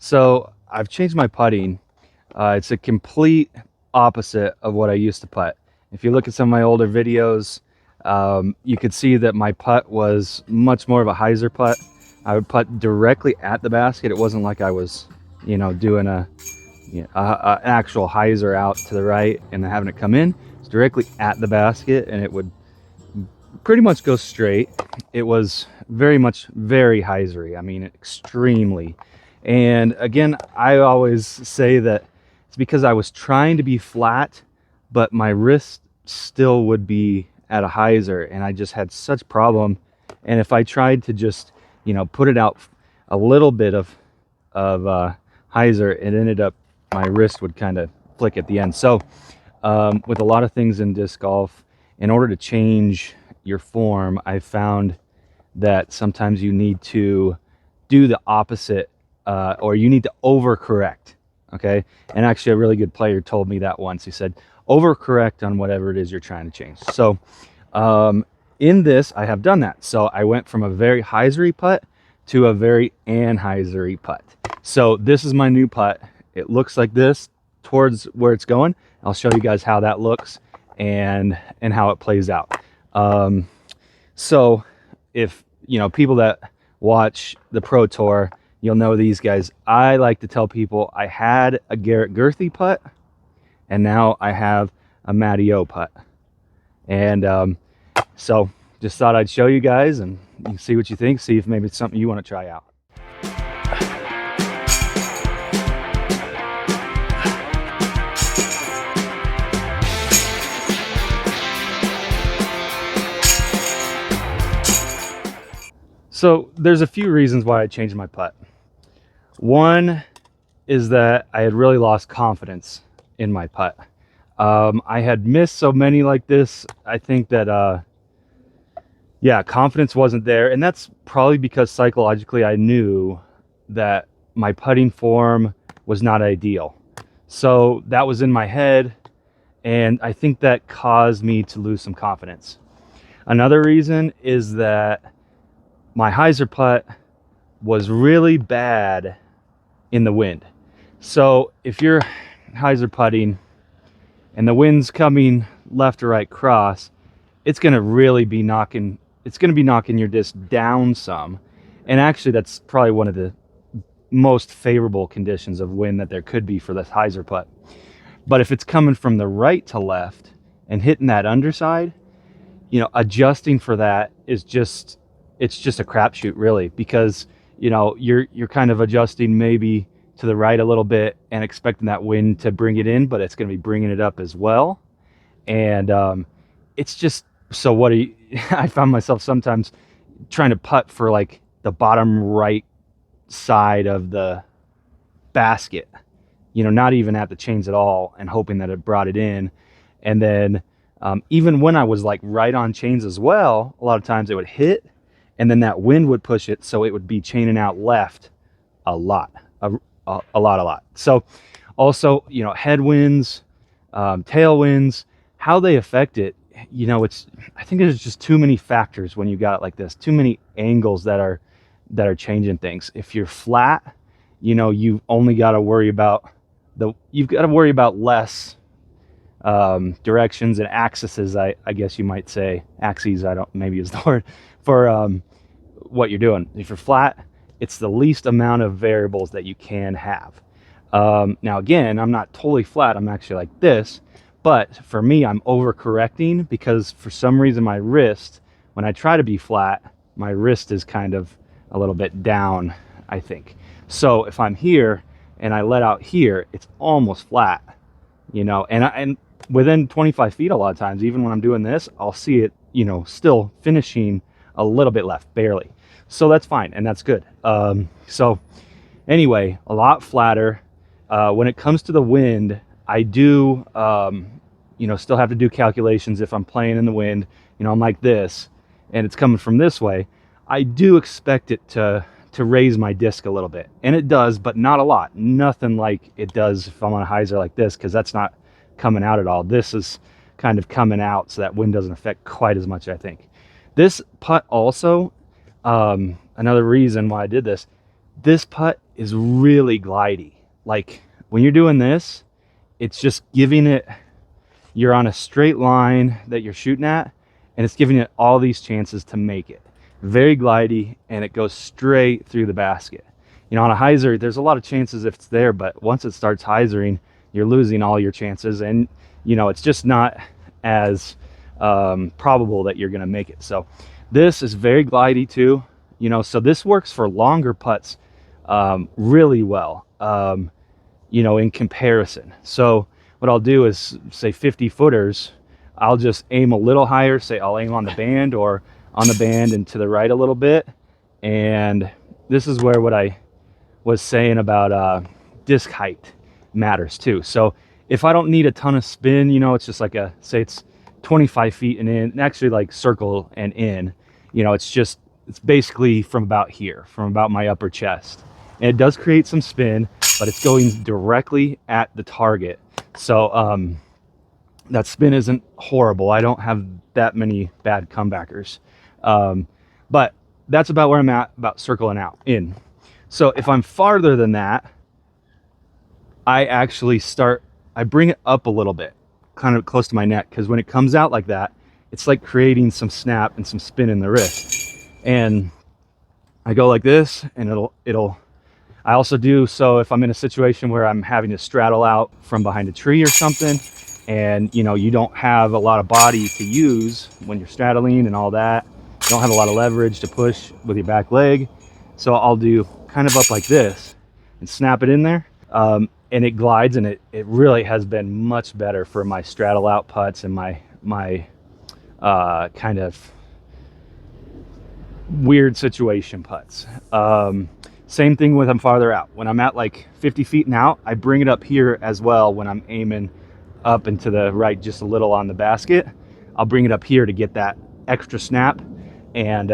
So I've changed my putting. It's a complete opposite of what I used to putt. If you look at some of my older videos, you could see that my putt was much more of a hyzer putt. I would putt directly at the basket. It wasn't like I was, doing an actual hyzer out to the right and then having it come in. It's directly at the basket, and it would pretty much go straight. It was very hyzery. I mean, extremely. And again, I always say that it's because I was trying to be flat, but my wrist still would be at a hyzer, and I just had such problem. And if I tried to just, put it out a little bit of hyzer, it ended up my wrist would kind of flick at the end. So with a lot of things in disc golf, in order to change your form, I found that sometimes you need to do the opposite, or you need to overcorrect. Okay. And actually a really good player told me that once. He said overcorrect on whatever it is you're trying to change. So in this, I have done that. So I went from a very hyzery putt to a very anhyzery putt. So this is my new putt. It looks like this towards where it's going. I'll show you guys how that looks and how it plays out. So if people that watch the Pro Tour, you'll know these guys. I like to tell people I had a Garrett Gurthie putt, and now I have a Matty O putt. And so just thought I'd show you guys, and you can see what you think, see if maybe it's something you want to try out. So there's a few reasons why I changed my putt. One is that I had really lost confidence in my putt. I had missed so many like this. I think that, confidence wasn't there. And that's probably because psychologically I knew that my putting form was not ideal. So that was in my head, and I think that caused me to lose some confidence. Another reason is that my hyzer putt was really bad in the wind. So if you're hyzer putting and the wind's coming left or right cross, it's going to really be knocking your disc down some. And actually that's probably one of the most favorable conditions of wind that there could be for this hyzer putt. But if it's coming from the right to left and hitting that underside, adjusting for that is just a crapshoot, really, because you're kind of adjusting maybe to the right a little bit and expecting that wind to bring it in, but it's going to be bringing it up as well. And it's just, so what do you, I found myself sometimes trying to putt for like the bottom right side of the basket, not even at the chains at all, and hoping that it brought it in. And then even when I was like right on chains as well, a lot of times it would hit, and then that wind would push it, so it would be chaining out left a lot. So also, headwinds, tailwinds, how they affect it, I think there's just too many factors when you got it like this, too many angles that are changing things. If you're flat, you've only got to worry about less directions and axes, I guess you might say. Axes, maybe is the word for what you're doing. If you're flat, it's the least amount of variables that you can have. Now again, I'm not totally flat, I'm actually like this, but for me, I'm overcorrecting because for some reason my wrist, when I try to be flat, my wrist is kind of a little bit down, I think. So if I'm here and I let out here, it's almost flat, and within 25 feet a lot of times, even when I'm doing this, I'll see it, still finishing a little bit left, barely. So that's fine, and that's good. So anyway, a lot flatter. When it comes to the wind, I do, still have to do calculations. If I'm playing in the wind, I'm like this, and it's coming from this way, I do expect it to raise my disc a little bit. And it does, but not a lot. Nothing like it does if I'm on a hyzer like this, because that's not coming out at all. This is kind of coming out, so that wind doesn't affect quite as much, I think. This putt also, another reason why I did this, This putt is really glidey. Like when you're doing this, it's just giving it, you're on a straight line that you're shooting at, and it's giving it all these chances to make it. Very glidey, and it goes straight through the basket. You know, on a hyzer, there's a lot of chances if it's there, but once it starts hyzering, you're losing all your chances, and you know, it's just not as probable that you're going to make it. So this is very glidey too, you know, so this works for longer putts really well, you know, in comparison. So what I'll do is, say 50 footers, I'll just aim a little higher. Say I'll aim on the band or on the band and to the right a little bit. And this is where what I was saying about disc height matters too. So if I don't need a ton of spin, you know, it's just like say it's 25 feet and in, actually like circle and in, you know, it's basically from about here, from about my upper chest. And it does create some spin, but it's going directly at the target. So that spin isn't horrible. I don't have that many bad comebackers. But that's about where I'm at, about circling out in. So if I'm farther than that, I actually I bring it up a little bit, kind of close to my neck, because when it comes out like that, it's like creating some snap and some spin in the wrist. And I go like this, and I also do so if I'm in a situation where I'm having to straddle out from behind a tree or something, and you know, you don't have a lot of body to use when you're straddling and all that, you don't have a lot of leverage to push with your back leg. So I'll do kind of up like this and snap it in there, and it glides, and it really has been much better for my straddle out putts and my kind of weird situation putts. Same thing when I'm farther out. When I'm at like 50 feet and out, I bring it up here as well. When I'm aiming up and to the right just a little on the basket, I'll bring it up here to get that extra snap. And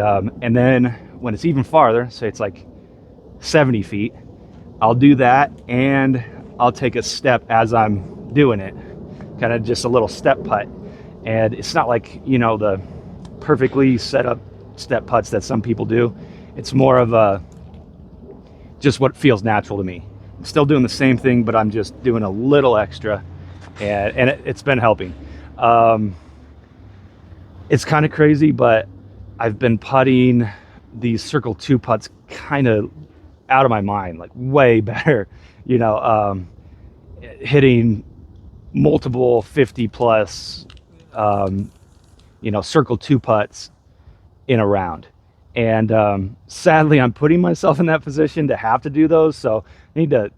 then when it's even farther, say it's like 70 feet, I'll do that, and I'll take a step as I'm doing it, kind of just a little step putt. And it's not like, you know, the perfectly set up step putts that some people do. It's more of just what feels natural to me. I'm still doing the same thing, but I'm just doing a little extra, and it's been helping. It's kind of crazy, but I've been putting these Circle 2 putts kind of out of my mind, like way better, you know, hitting multiple 50 plus, you know, Circle 2 putts in a round. And sadly, I'm putting myself in that position to have to do those. So I need to,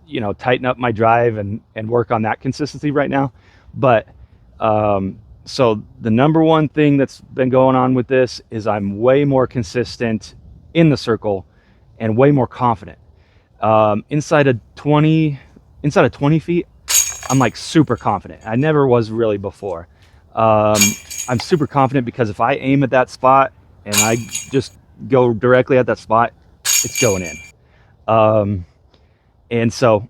you know, tighten up my drive and work on that consistency right now. But so the number one thing that's been going on with this is I'm way more consistent in the circle and way more confident. Inside of 20 feet, I'm like super confident. I never was really before. I'm super confident because if I aim at that spot and I just go directly at that spot, it's going in. And so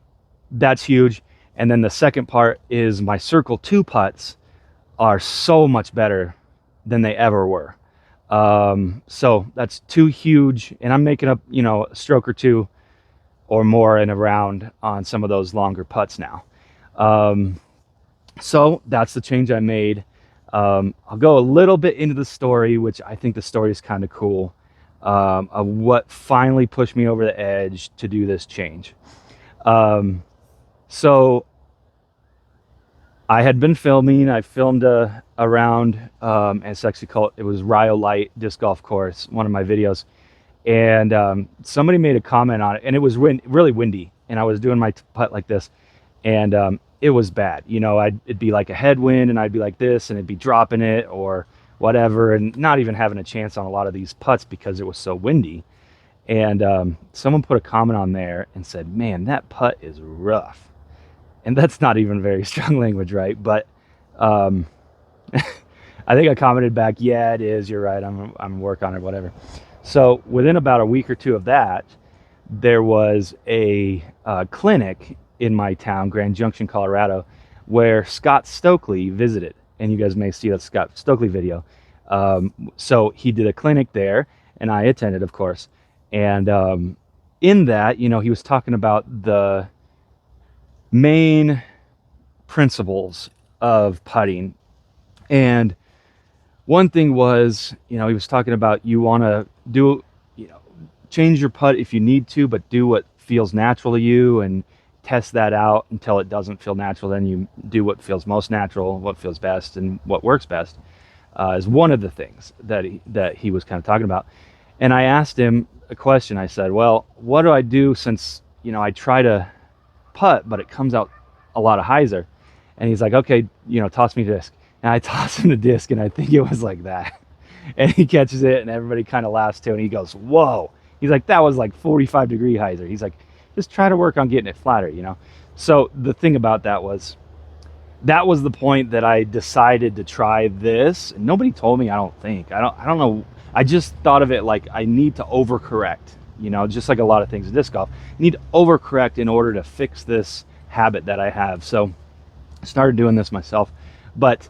that's huge. And then the second part is my Circle 2 putts are so much better than they ever were. So that's two huge, and I'm making up, you know, a stroke or two or more in a round on some of those longer putts now. So that's the change I made. I'll go a little bit into the story, which I think the story is kind of cool, of what finally pushed me over the edge to do this change. So I had been filming. I filmed a round, and it's actually called, it was Rhyolite Disc Golf Course, one of my videos. And somebody made a comment on it, and it was really windy, and I was doing my putt like this, and it was bad. You know, it'd be like a headwind, and I'd be like this, and it'd be dropping it or whatever, and not even having a chance on a lot of these putts because it was so windy. And someone put a comment on there and said, man, that putt is rough. And that's not even very strong language, right? But I think I commented back, yeah, it is, you're right, I'm working on it, whatever. So within about a week or two of that, there was a clinic in my town, Grand Junction, Colorado, where Scott Stokely visited. And you guys may see that Scott Stokely video. So he did a clinic there, and I attended, of course. And in that, you know, he was talking about the main principles of putting. And one thing was, you know, he was talking about you want to do, you know, change your putt if you need to, but do what feels natural to you and test that out until it doesn't feel natural. Then you do what feels most natural, what feels best, and what works best. Is one of the things that he was kind of talking about. And I asked him a question. I said, well, what do I do since, you know, I try to putt, but it comes out a lot of hyzer? And he's like, okay, you know, toss me a disc. And I toss him the disc, and I think it was like that. And he catches it, and everybody kind of laughs too. And he goes, whoa. He's like, that was like 45-degree hyzer. He's like, just try to work on getting it flatter, you know? So the thing about that was the point that I decided to try this. And nobody told me, I don't think. I don't know. I just thought of it like I need to overcorrect, you know, just like a lot of things in disc golf. I need to overcorrect in order to fix this habit that I have. So I started doing this myself. But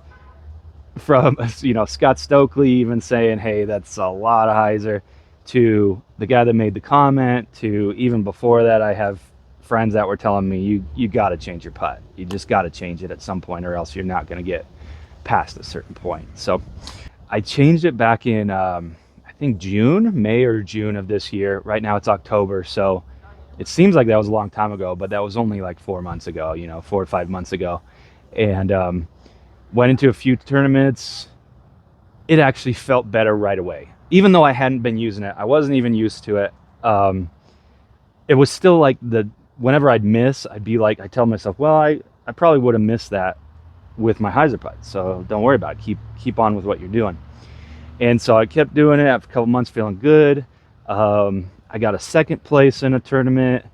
from, you know, Scott Stokely even saying, hey, that's a lot of hyzer, to the guy that made the comment, to even before that, I have friends that were telling me, you got to change your putt. You just got to change it at some point, or else you're not going to get past a certain point. So I changed it back in, I think May or June of this year. Right now it's October. So it seems like that was a long time ago, but that was only like 4 months ago, you know, 4 or 5 months ago. And went into a few tournaments. It actually felt better right away. Even though I hadn't been using it, I wasn't even used to it. It was still like whenever I'd miss, I'd be like, I tell myself, well, I probably would have missed that with my hyzer putt. So don't worry about it. Keep on with what you're doing. And so I kept doing it after a couple months, feeling good. I got a second place in a tournament,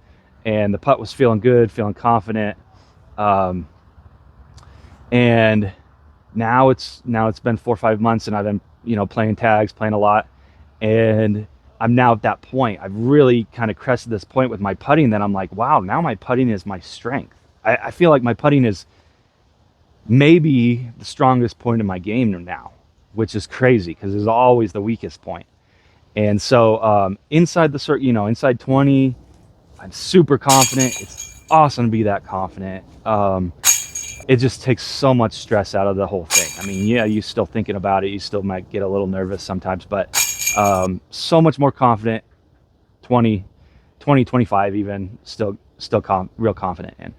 and the putt was feeling good, feeling confident. And now it's been 4 or 5 months, and I've been, you know, playing tags, playing a lot, and I'm now at that point. I've really kind of crested this point with my putting that I'm like, wow, now my putting is my strength. I feel like my putting is maybe the strongest point in my game now, which is crazy because it's always the weakest point. And so inside the circle, you know, inside 20, I'm super confident. It's awesome to be that confident. It just takes so much stress out of the whole thing. I mean, yeah, you're still thinking about it. You still might get a little nervous sometimes, but so much more confident. 20, 25 even, still real confident in.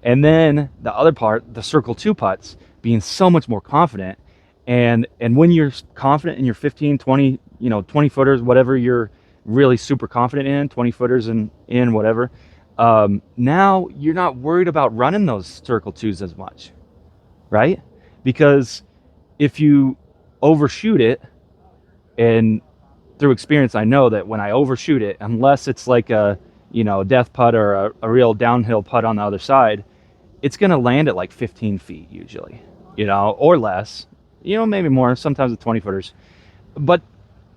And then the other part, the circle 2 putts, being so much more confident. And when you're confident in your 15, 20, you know, 20 footers, whatever you're really super confident in, 20 footers and in whatever, now you're not worried about running those circle 2s as much, right? Because if you overshoot it, and through experience, I know that when I overshoot it, unless it's like a, you know, death putt or a real downhill putt on the other side, it's going to land at like 15 feet usually, you know, or less, you know, maybe more, sometimes with 20 footers. But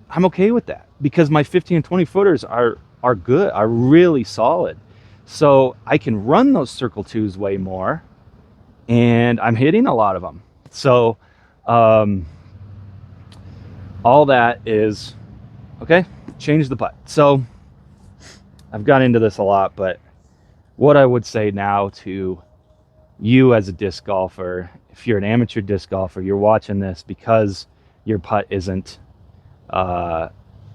I'm okay with that because my 15 and 20 footers are good, are really solid. So I can run those circle 2s way more, and I'm hitting a lot of them. So all that is okay. Change the putt. So I've got into this a lot, but what I would say now to you as a disc golfer, if you're an amateur disc golfer, you're watching this because your putt isn't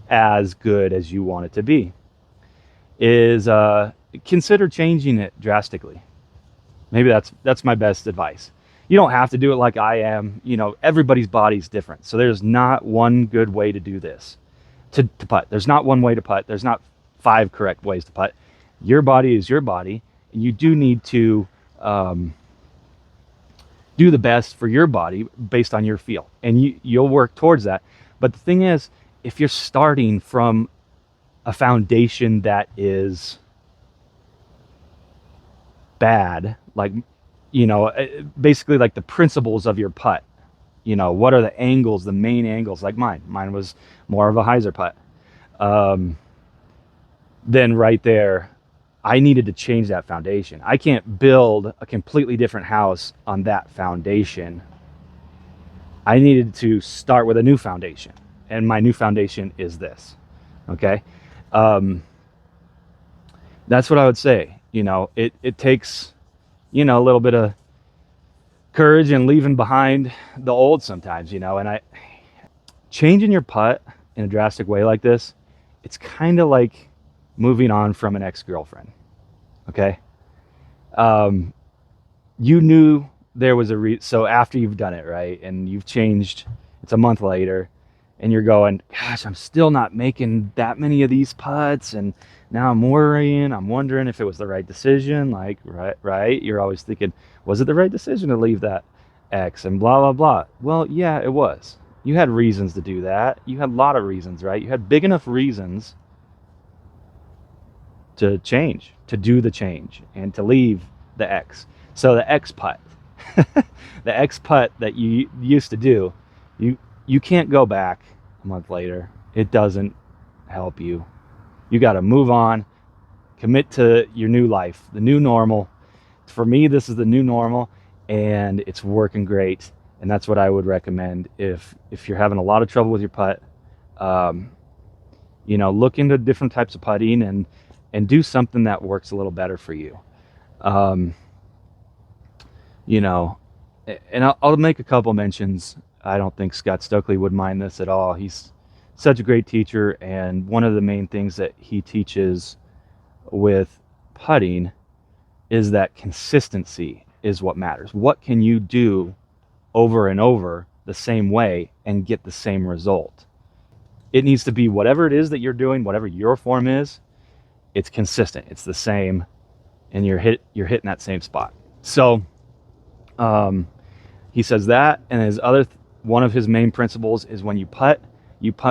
as good as you want it to be, is consider changing it drastically. Maybe that's my best advice. You don't have to do it like I am. You know, everybody's body's different. So there's not one good way to do this, to putt. There's not one way to putt. There's not 5 correct ways to putt. Your body is your body, and you do need to do the best for your body based on your feel, and you'll work towards that. But the thing is, if you're starting from a foundation that is bad, like, you know, basically like the principles of your putt, you know, what are the angles, the main angles, like mine was more of a hyzer putt, then right there I needed to change that foundation. I can't build a completely different house on that foundation. I needed to start with a new foundation, and my new foundation is this. Okay. that's what I would say. You know, it takes, you know, a little bit of courage and leaving behind the old sometimes, you know. And changing your putt in a drastic way like this, it's kind of like moving on from an ex-girlfriend. Okay. You knew there was so after you've done it, right, and you've changed, it's a month later, and you're going, gosh, I'm still not making that many of these putts, and now I'm wondering if it was the right decision. Like, right, you're always thinking, was it the right decision to leave that ex, and blah blah blah. Well, yeah, it was. You had reasons to do that. You had a lot of reasons, right? You had big enough reasons to change, to do the change, and to leave the ex. So the X putt, the X putt that you used to do, you can't go back a month later. It doesn't help you. You got to move on, commit to your new life, the new normal. For me, this is the new normal, and it's working great. And that's what I would recommend if you're having a lot of trouble with your putt. You know, look into different types of putting and do something that works a little better for you. You know, and I'll make a couple mentions. I don't think Scott Stokely would mind this at all. He's such a great teacher, and one of the main things that he teaches with putting is that consistency is what matters. What can you do over and over the same way and get the same result? It needs to be whatever it is that you're doing, whatever your form is, it's consistent, it's the same, and you're hitting that same spot. So he says that, and his other one of his main principles is when you putt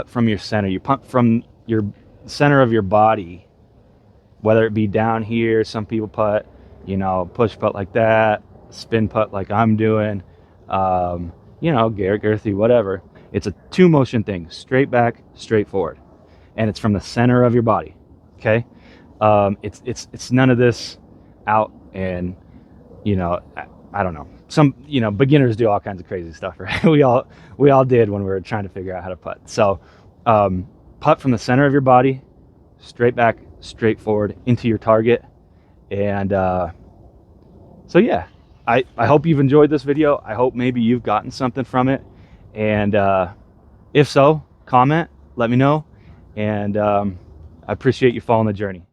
from your center. You putt from your center of your body, whether it be down here. Some people putt, you know, push putt like that, spin putt like I'm doing, you know, Garrett Girthy, whatever. It's a 2-motion thing, straight back, straight forward, and it's from the center of your body. Okay, it's none of this out and, you know, I don't know. Some, you know, beginners do all kinds of crazy stuff, right? We all did when we were trying to figure out how to putt. So putt from the center of your body, straight back, straight forward into your target. And so yeah, I hope you've enjoyed this video. I hope maybe you've gotten something from it. And if so, comment, let me know. And I appreciate you following the journey.